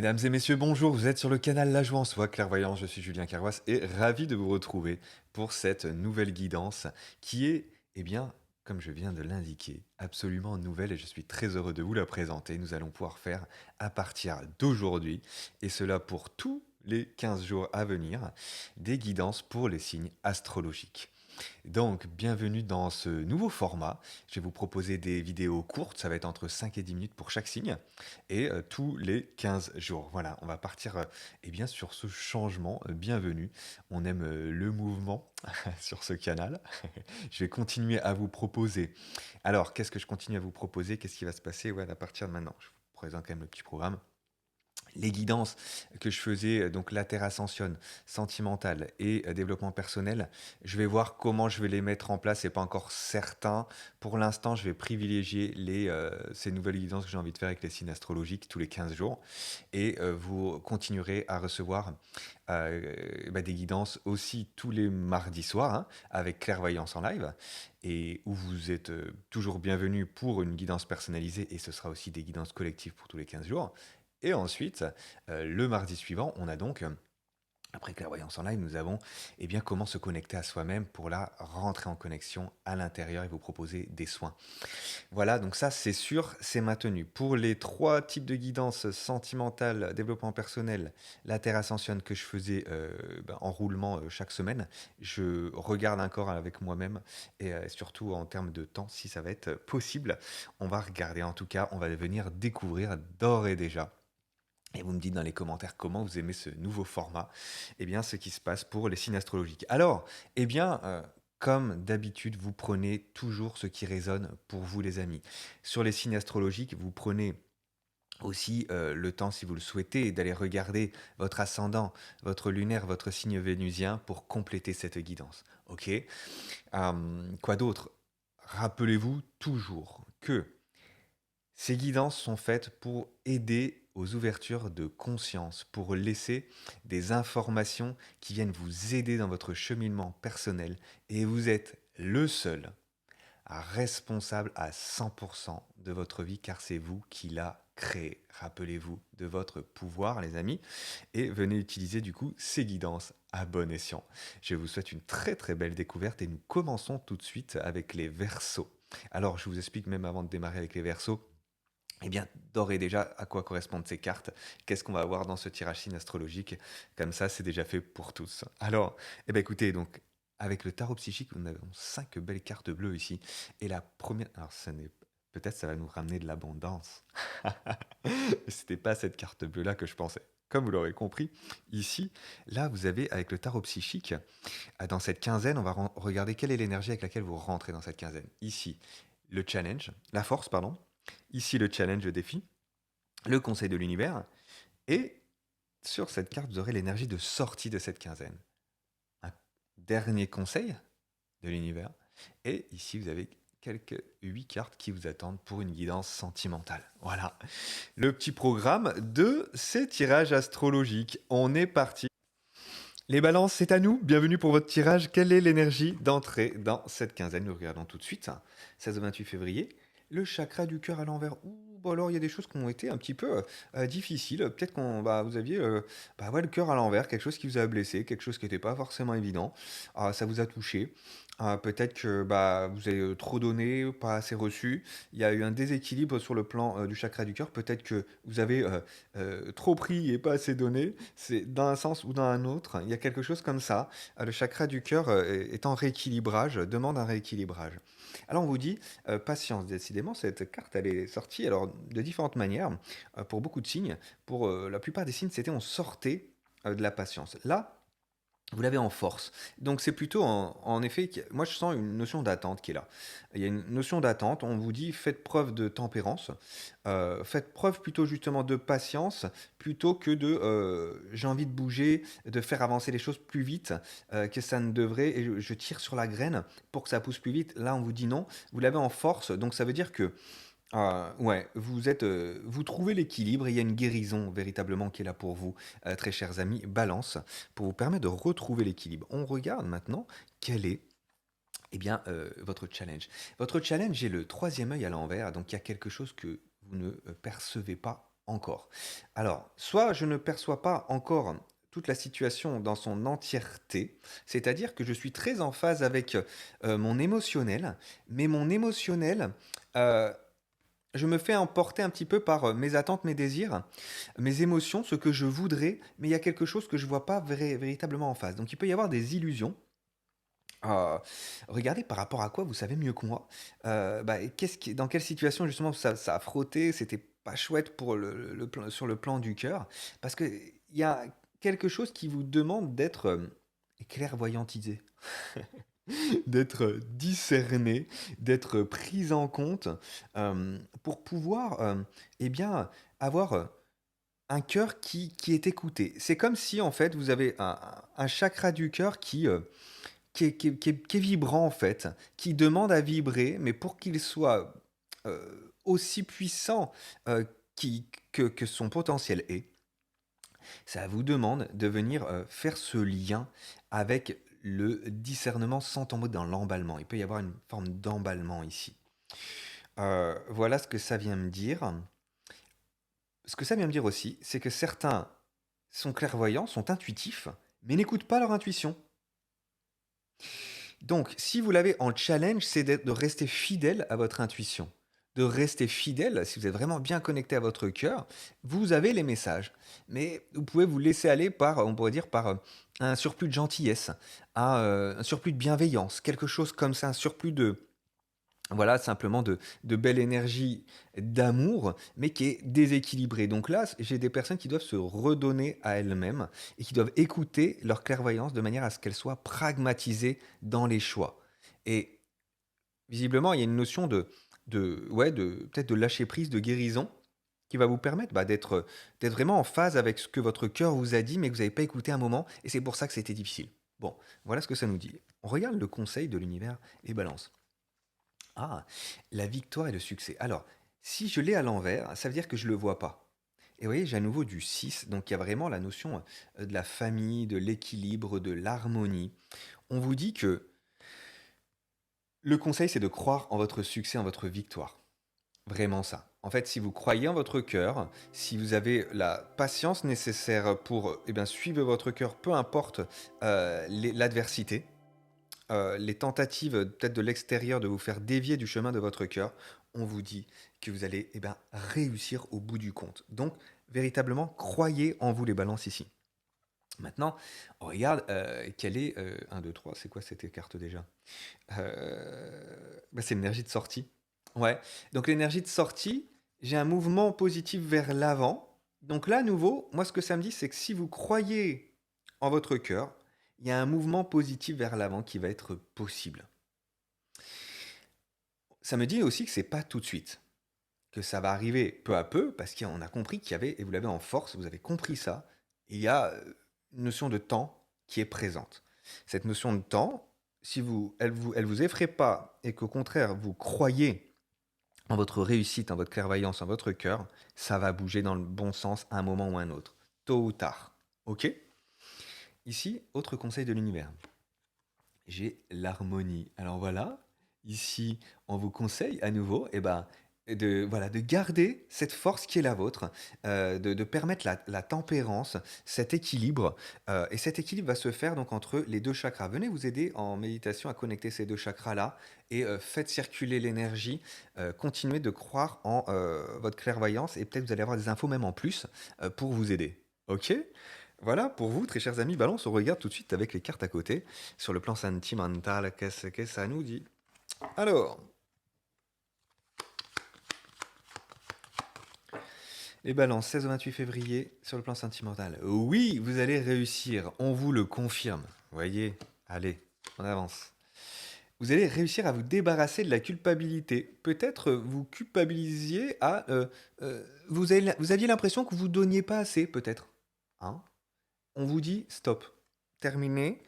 Mesdames et messieurs, bonjour, vous êtes sur le canal La Joie en Soi, Clairvoyance, je suis Julien Carroisse et ravi de vous retrouver pour cette nouvelle guidance qui est, eh bien, comme je viens de l'indiquer, absolument nouvelle et je suis très heureux de vous la présenter. Nous allons pouvoir faire à partir d'aujourd'hui, et cela pour tous les 15 jours à venir, des guidances pour les signes astrologiques. Donc, bienvenue dans ce nouveau format. Je vais vous proposer des vidéos courtes, ça va être entre 5 et 10 minutes pour chaque signe, et tous les 15 jours. Voilà, on va partir eh bien, sur ce changement. Bienvenue. On aime le mouvement sur ce canal. Je vais continuer à vous proposer. Alors, qu'est-ce que je continue à vous proposer? Qu'est-ce qui va se passer à partir de maintenant? Je vous présente quand même le petit programme. Les guidances que je faisais, donc la Terre Ascensionne, sentimentale et développement personnel, je vais voir comment je vais les mettre en place. C'est pas encore certain. Pour l'instant, je vais privilégier ces nouvelles guidances que j'ai envie de faire avec les signes astrologiques tous les 15 jours. Et vous continuerez à recevoir des guidances aussi tous les mardis soirs, hein, avec Clairvoyance en live, et où vous êtes toujours bienvenus pour une guidance personnalisée, et ce sera aussi des guidances collectives pour tous les 15 jours. Et ensuite, le mardi suivant, on a donc, après Clairvoyance en live, nous avons comment se connecter à soi-même pour la rentrer en connexion à l'intérieur et vous proposer des soins. Voilà, donc ça c'est sûr, c'est maintenu. Pour les trois types de guidance sentimentale, développement personnel, la Terre Ascensionne que je faisais en roulement chaque semaine, je regarde encore avec moi-même et surtout en termes de temps, si ça va être possible. On va regarder, en tout cas, on va venir découvrir d'ores et déjà. Et vous me dites dans les commentaires comment vous aimez ce nouveau format, ce qui se passe pour les signes astrologiques. Alors, comme d'habitude, vous prenez toujours ce qui résonne pour vous, les amis. Sur les signes astrologiques, vous prenez aussi le temps, si vous le souhaitez, d'aller regarder votre ascendant, votre lunaire, votre signe vénusien pour compléter cette guidance. Ok. Quoi d'autre? Rappelez-vous toujours que ces guidances sont faites pour aider aux ouvertures de conscience, pour laisser des informations qui viennent vous aider dans votre cheminement personnel, et vous êtes le seul responsable à 100% de votre vie, car c'est vous qui l'a créé. Rappelez-vous de votre pouvoir, les amis, et venez utiliser du coup ces guidances à bon escient. Je vous souhaite une très très belle découverte et nous commençons tout de suite avec les Verseaux. Alors, je vous explique même avant de démarrer avec les Verseaux, d'ores et déjà, à quoi correspondent ces cartes? Qu'est-ce qu'on va avoir dans ce tirage signe astrologique? Comme ça, c'est déjà fait pour tous. Alors, écoutez, donc, avec le tarot psychique, nous avons 5 belles cartes bleues ici. Et la première, alors peut-être ça va nous ramener de l'abondance. C'était pas cette carte bleue-là que je pensais. Comme vous l'aurez compris, ici, là, vous avez, avec le tarot psychique, dans cette quinzaine, on va regarder quelle est l'énergie avec laquelle vous rentrez dans cette quinzaine. Ici, le challenge, la force, pardon. Ici, le challenge, le défi, le conseil de l'univers. Et sur cette carte, vous aurez l'énergie de sortie de cette quinzaine. Un dernier conseil de l'univers. Et ici, vous avez quelques 8 cartes qui vous attendent pour une guidance sentimentale. Voilà, le petit programme de ces tirages astrologiques. On est parti. Les balances, c'est à nous. Bienvenue pour votre tirage. Quelle est l'énergie d'entrée dans cette quinzaine? Nous regardons tout de suite. 16 au 28 février. Le chakra du cœur à l'envers. Ouh, bah alors il y a des choses qui ont été un petit peu difficiles. Peut-être vous aviez le cœur à l'envers, quelque chose qui vous a blessé, quelque chose qui n'était pas forcément évident. Ça vous a touché. Peut-être que vous avez trop donné, pas assez reçu. Il y a eu un déséquilibre sur le plan du chakra du cœur. Peut-être que vous avez trop pris et pas assez donné. C'est dans un sens ou dans un autre. Il y a quelque chose comme ça. Le chakra du cœur est en rééquilibrage, demande un rééquilibrage. Alors on vous dit, patience, décidément, cette carte, elle est sortie alors de différentes manières, pour beaucoup de signes. Pour la plupart des signes, c'était on sortait de la patience. Là, vous l'avez en force. Donc c'est plutôt en effet, moi je sens une notion d'attente qui est là. Il y a une notion d'attente, on vous dit faites preuve de tempérance, faites preuve plutôt justement de patience, plutôt que de j'ai envie de bouger, de faire avancer les choses plus vite que ça ne devrait, et je tire sur la graine pour que ça pousse plus vite. Là on vous dit non, vous l'avez en force, donc ça veut dire que ouais, vous trouvez l'équilibre et il y a une guérison véritablement qui est là pour vous, très chers amis. Balance, pour vous permettre de retrouver l'équilibre. On regarde maintenant quel est votre challenge. Votre challenge est le troisième œil à l'envers, donc il y a quelque chose que vous ne percevez pas encore. Alors, soit je ne perçois pas encore toute la situation dans son entièreté, c'est-à-dire que je suis très en phase avec mon émotionnel, mais mon émotionnel, euh, je me fais emporter un petit peu par mes attentes, mes désirs, mes émotions, ce que je voudrais, mais il y a quelque chose que je ne vois pas véritablement en face. Donc il peut y avoir des illusions. Ah, regardez par rapport à quoi vous savez mieux que moi. Bah, dans quelle situation justement ça a frotté, c'était pas chouette pour sur le plan du cœur, parce que il y a quelque chose qui vous demande d'être clairvoyantisé, d'être discerné, d'être pris en compte pour pouvoir eh bien, avoir un cœur qui est écouté. C'est comme si en fait vous avez un chakra du cœur qui est vibrant en fait, qui demande à vibrer, mais pour qu'il soit aussi puissant euh, que son potentiel est, ça vous demande de venir faire ce lien avec le discernement sans tomber dans l'emballement. Il peut y avoir une forme d'emballement ici. Voilà ce que ça vient me dire. Ce que ça vient me dire aussi, c'est que certains sont clairvoyants, sont intuitifs, mais n'écoutent pas leur intuition. Donc, si vous l'avez en challenge, c'est de rester fidèle à votre intuition. De rester fidèle, si vous êtes vraiment bien connecté à votre cœur, vous avez les messages. Mais vous pouvez vous laisser aller par, on pourrait dire, par un surplus de gentillesse, un surplus de bienveillance, quelque chose comme ça, un surplus de, voilà, simplement de belle énergie d'amour, mais qui est déséquilibrée. Donc là, j'ai des personnes qui doivent se redonner à elles-mêmes et qui doivent écouter leur clairvoyance de manière à ce qu'elle soit pragmatisée dans les choix. Et visiblement, il y a une notion ouais, peut-être de lâcher prise, de guérison, qui va vous permettre d'être vraiment en phase avec ce que votre cœur vous a dit, mais que vous n'avez pas écouté un moment, et c'est pour ça que c'était difficile. Bon, voilà ce que ça nous dit. On regarde le conseil de l'univers et balance. Ah, la victoire et le succès. Alors, si je l'ai à l'envers, ça veut dire que je ne le vois pas. Et vous voyez, j'ai à nouveau du 6, donc il y a vraiment la notion de la famille, de l'équilibre, de l'harmonie. On vous dit que le conseil, c'est de croire en votre succès, en votre victoire. Vraiment ça. En fait, si vous croyez en votre cœur, si vous avez la patience nécessaire pour eh bien, suivre votre cœur, peu importe l'adversité, les tentatives peut-être de l'extérieur de vous faire dévier du chemin de votre cœur, on vous dit que vous allez eh ben, réussir au bout du compte. Donc, véritablement, croyez en vous les balances ici. Maintenant, on regarde quelle est 1, 2, 3, c'est quoi cette carte déjà bah, c'est l'énergie de sortie. Ouais, donc l'énergie de sortie, j'ai un mouvement positif vers l'avant. Donc là, à nouveau, moi ce que ça me dit, c'est que si vous croyez en votre cœur, il y a un mouvement positif vers l'avant qui va être possible. Ça me dit aussi que c'est pas tout de suite, que ça va arriver peu à peu, parce qu'on a compris qu'il y avait, et vous l'avez en force, vous avez compris ça, il y a une notion de temps qui est présente. Cette notion de temps, si elle vous effraie pas, et qu'au contraire, vous croyez en votre réussite, en votre clairvoyance, en votre cœur, ça va bouger dans le bon sens à un moment ou à un autre, tôt ou tard. Ok. Ici, autre conseil de l'univers. J'ai l'harmonie. Alors voilà, ici, on vous conseille à nouveau, voilà, de garder cette force qui est la vôtre, de permettre la tempérance, cet équilibre. Et cet équilibre va se faire donc entre les deux chakras. Venez vous aider en méditation à connecter ces deux chakras-là et faites circuler l'énergie. Continuez de croire en votre clairvoyance et peut-être vous allez avoir des infos même en plus pour vous aider. Ok. Voilà, pour vous, très chers amis, Balance, on regarde tout de suite avec les cartes à côté, sur le plan sentimental, qu'est-ce que ça nous dit? Alors, les balances, 16 au 28 février, sur le plan sentimental. Oui, vous allez réussir, on vous le confirme. Voyez, allez, on avance. Vous allez réussir à vous débarrasser de la culpabilité. Peut-être vous culpabilisiez à... vous aviez l'impression que vous donniez pas assez, peut-être. Hein. On vous dit stop, terminé.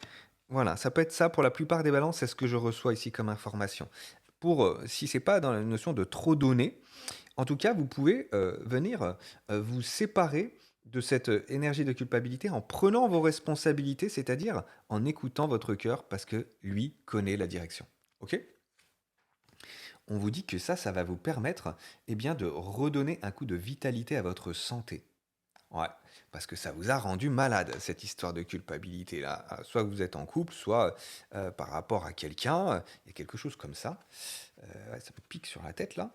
Voilà, ça peut être ça pour la plupart des balances, c'est ce que je reçois ici comme information. Pour, si c'est pas dans la notion de trop donner, en tout cas, vous pouvez venir vous séparer de cette énergie de culpabilité en prenant vos responsabilités, c'est-à-dire en écoutant votre cœur parce que lui connaît la direction. Ok. on vous dit que ça va vous permettre, eh bien, de redonner un coup de vitalité à votre santé. Ouais, parce que ça vous a rendu malade, cette histoire de culpabilité-là. Soit vous êtes en couple, soit par rapport à quelqu'un, il y a quelque chose comme ça. Ouais, ça me pique sur la tête là.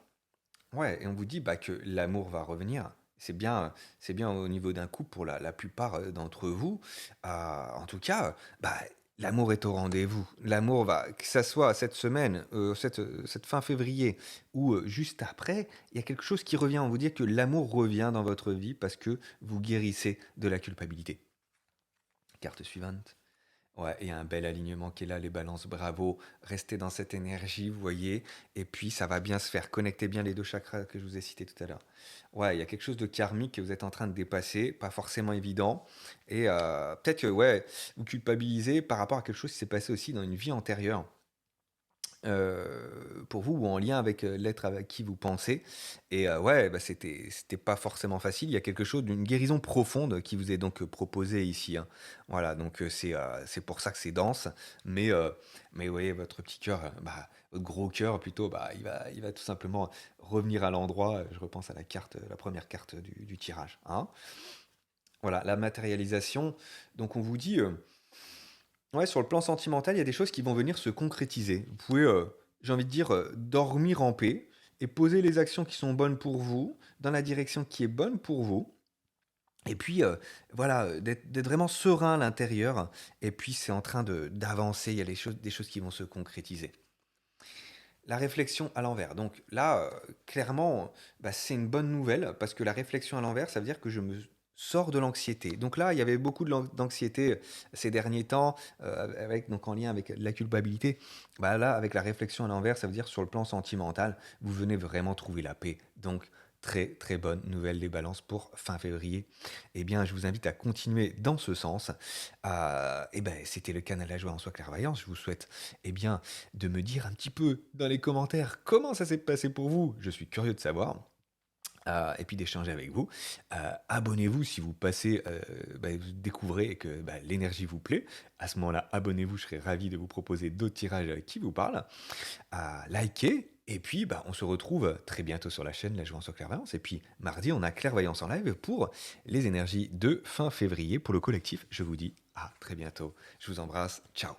Ouais, et on vous dit bah, que l'amour va revenir. C'est bien au niveau d'un couple pour la plupart d'entre vous. En tout cas, bah, l'amour est au rendez-vous. L'amour va, que ça soit cette semaine, cette fin février ou juste après, il y a quelque chose qui revient. On vous dit que l'amour revient dans votre vie parce que vous guérissez de la culpabilité. Carte suivante. Ouais, il y a un bel alignement qui est là, les balances, bravo. Restez dans cette énergie, vous voyez. Et puis, ça va bien se faire. Connectez bien les deux chakras que je vous ai cités tout à l'heure. Ouais, il y a quelque chose de karmique que vous êtes en train de dépasser, pas forcément évident. Et peut-être que, ouais, vous culpabilisez par rapport à quelque chose qui s'est passé aussi dans une vie antérieure pour vous ou en lien avec, l'être avec qui vous pensez et ouais, bah, c'était pas forcément facile. Il y a quelque chose d'une guérison profonde qui vous est donc, proposée ici, hein. Voilà, donc c'est pour ça que c'est dense, mais mais vous voyez votre petit cœur, bah, votre gros cœur plutôt, bah, il va tout simplement revenir à l'endroit. Je repense à la carte, la première carte du tirage, hein. Voilà, la matérialisation, donc on vous dit, ouais, sur le plan sentimental, il y a des choses qui vont venir se concrétiser. Vous pouvez, j'ai envie de dire, dormir en paix et poser les actions qui sont bonnes pour vous, dans la direction qui est bonne pour vous. Et puis, voilà, d'être vraiment serein à l'intérieur. Et puis, c'est en train d'avancer. Il y a des choses qui vont se concrétiser. La réflexion à l'envers. Donc là, clairement, bah, c'est une bonne nouvelle parce que la réflexion à l'envers, ça veut dire que je me sors de l'anxiété. Donc là, il y avait beaucoup d'anxiété ces derniers temps, avec, donc en lien avec la culpabilité. Bah là, avec la réflexion à l'envers, ça veut dire sur le plan sentimental, vous venez vraiment trouver la paix. Donc très très bonne nouvelle des balances pour fin février. Eh bien, je vous invite à continuer dans ce sens. Et ben, c'était le canal La Joie en Soi Clairvoyance. Je vous souhaite, eh bien, de me dire un petit peu dans les commentaires comment ça s'est passé pour vous. Je suis curieux de savoir. Et puis d'échanger avec vous. Abonnez-vous si vous passez, bah, vous découvrez que bah, l'énergie vous plaît. À ce moment-là, abonnez-vous, je serai ravi de vous proposer d'autres tirages qui vous parlent. Likez. Et puis, bah, on se retrouve très bientôt sur la chaîne La Joie en Soi Clairvoyance. Et puis, mardi, on a Clairvoyance en live pour les énergies de fin février pour le collectif. Je vous dis à très bientôt. Je vous embrasse. Ciao.